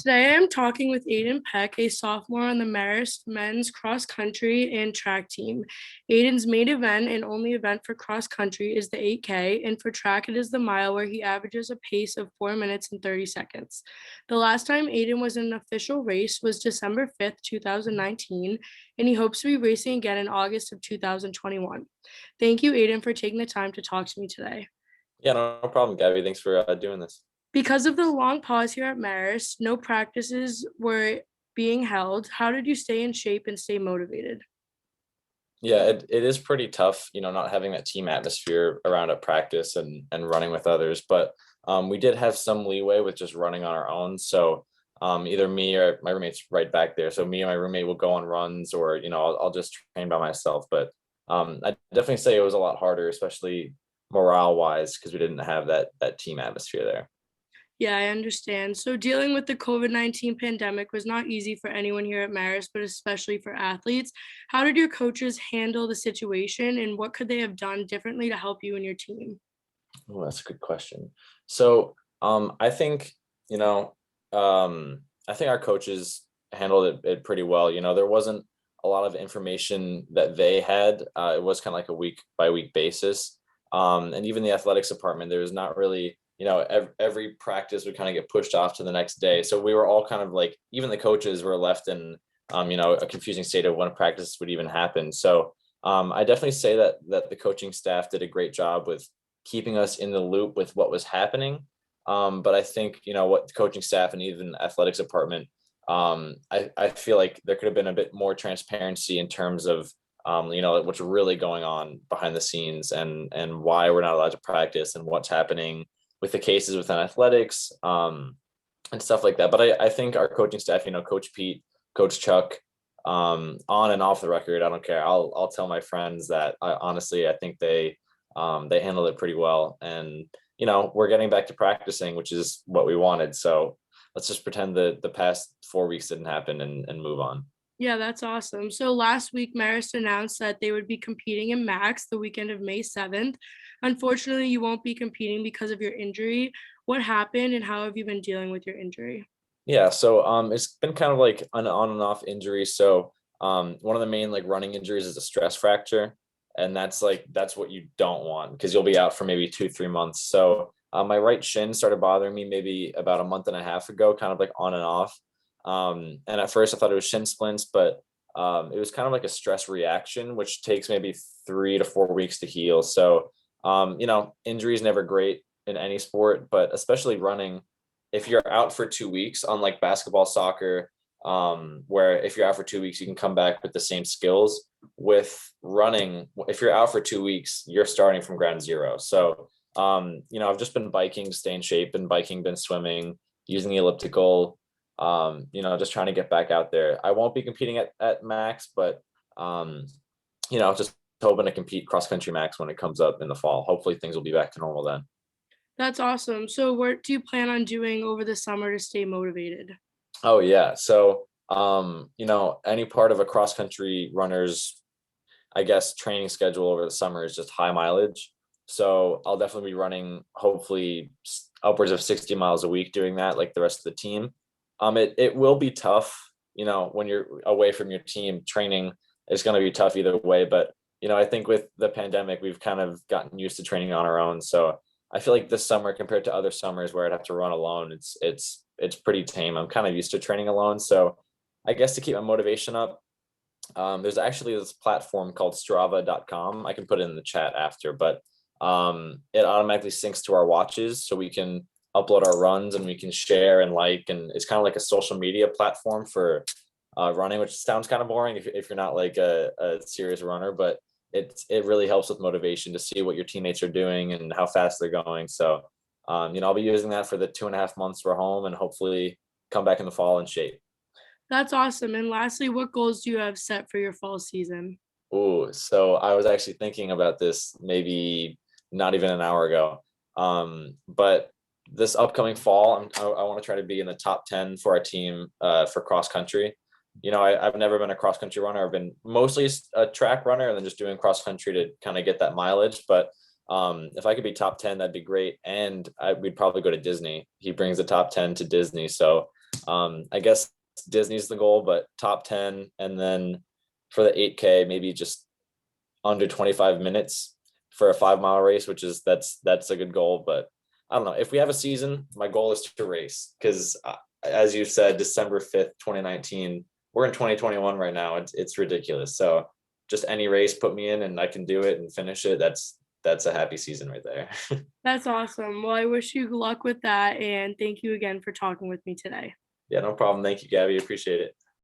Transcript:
Today I'm talking with Aiden Pech, a sophomore on the Marist men's cross country and track team. Aiden's main event and only event for cross country is the 8K, and for track it is the mile where he averages a pace of 4 minutes and 30 seconds. The last time Aiden was in an official race was December 5th, 2019, and he hopes to be racing again in August of 2021. Thank you, Aiden, for taking the time to talk to me today. Yeah, no problem, Gabby. Thanks for doing this. Because of the long pause here at Marist, no practices were being held. How did you stay in shape and stay motivated? Yeah, it is pretty tough, not having that team atmosphere around at practice and running with others. But we did have some leeway with just running on our own. So either me or my roommate's right back there. So me and my roommate will go on runs, or I'll just train by myself. But I definitely say it was a lot harder, especially morale wise, because we didn't have that team atmosphere there. Yeah, I understand. So, dealing with the COVID-19 pandemic was not easy for anyone here at Marist, but especially for athletes. How did your coaches handle the situation, and what could they have done differently to help you and your team? Oh, that's a good question. So, I think, you know, I think our coaches handled it pretty well. There wasn't a lot of information that they had. It was kind of like a week by week basis. And even the athletics department, there was not really, every practice would kind of get pushed off to the next day. So we were all kind of like, even the coaches were left in, a confusing state of when practice would even happen. So I definitely say that the coaching staff did a great job with keeping us in the loop with what was happening. But I think, what the coaching staff and even athletics department, I feel like there could have been a bit more transparency in terms of, what's really going on behind the scenes and why we're not allowed to practice and what's happening with the cases within athletics, and stuff like that. But I think our coaching staff, Coach Pete, Coach Chuck, on and off the record, I don't care. I'll tell my friends that honestly, I think they handled it pretty well. And, we're getting back to practicing, which is what we wanted. So let's just pretend that the past 4 weeks didn't happen and move on. Yeah, that's awesome. So last week, Marist announced that they would be competing in Max the weekend of May 7th. Unfortunately, you won't be competing because of your injury. What happened and how have you been dealing with your injury? Yeah, so it's been kind of like an on and off injury. So one of the main like running injuries is a stress fracture, and that's what you don't want because you'll be out for maybe 2-3 months. So my right shin started bothering me maybe about a month and a half ago, kind of like on and off. And at first I thought it was shin splints, but it was kind of like a stress reaction, which takes maybe 3 to 4 weeks to heal. So injury is never great in any sport, but especially running. If you're out for 2 weeks, unlike basketball, soccer, where if you're out for 2 weeks, you can come back with the same skills. With running, if you're out for 2 weeks, you're starting from ground zero. So, I've just been biking, stay in shape, been biking, been swimming, using the elliptical, just trying to get back out there. I won't be competing at Max, but, just hoping to compete cross country Max when it comes up in the fall. Hopefully things will be back to normal then. That's awesome. So what do you plan on doing over the summer to stay motivated? Oh yeah. So any part of a cross country runner's, I guess, training schedule over the summer is just high mileage. So I'll definitely be running hopefully upwards of 60 miles a week doing that, like the rest of the team. It will be tough, when you're away from your team. Training is going to be tough either way. But, I think with the pandemic, we've kind of gotten used to training on our own. So I feel like this summer compared to other summers where I'd have to run alone, it's pretty tame. I'm kind of used to training alone. So I guess to keep my motivation up, there's actually this platform called Strava.com. I can put it in the chat after, but it automatically syncs to our watches so we can upload our runs and we can share and like, and it's kind of like a social media platform for running, which sounds kind of boring if you're not like a serious runner, but it really helps with motivation to see what your teammates are doing and how fast they're going. So, I'll be using that for the 2.5 months we're home and hopefully come back in the fall in shape. That's awesome. And lastly, what goals do you have set for your fall season? Oh, so I was actually thinking about this maybe not even an hour ago. But this upcoming fall, I want to try to be in the top 10 for our team for cross country. I've never been a cross country runner. I've been mostly a track runner and then just doing cross country to kind of get that mileage. But if I could be top 10, that'd be great. And we'd probably go to Disney. He brings the top 10 to Disney. So I guess Disney's the goal, but top 10. And then for the 8K, maybe just under 25 minutes for a 5 mile race, which is that's a good goal. But I don't know. If we have a season, my goal is to race because, as you said, December 5th, 2019, we're in 2021 right now. It's ridiculous. So just any race, put me in and I can do it and finish it. That's a happy season right there. That's awesome. Well, I wish you luck with that, and thank you again for talking with me today. Yeah, no problem. Thank you, Gabby. Appreciate it.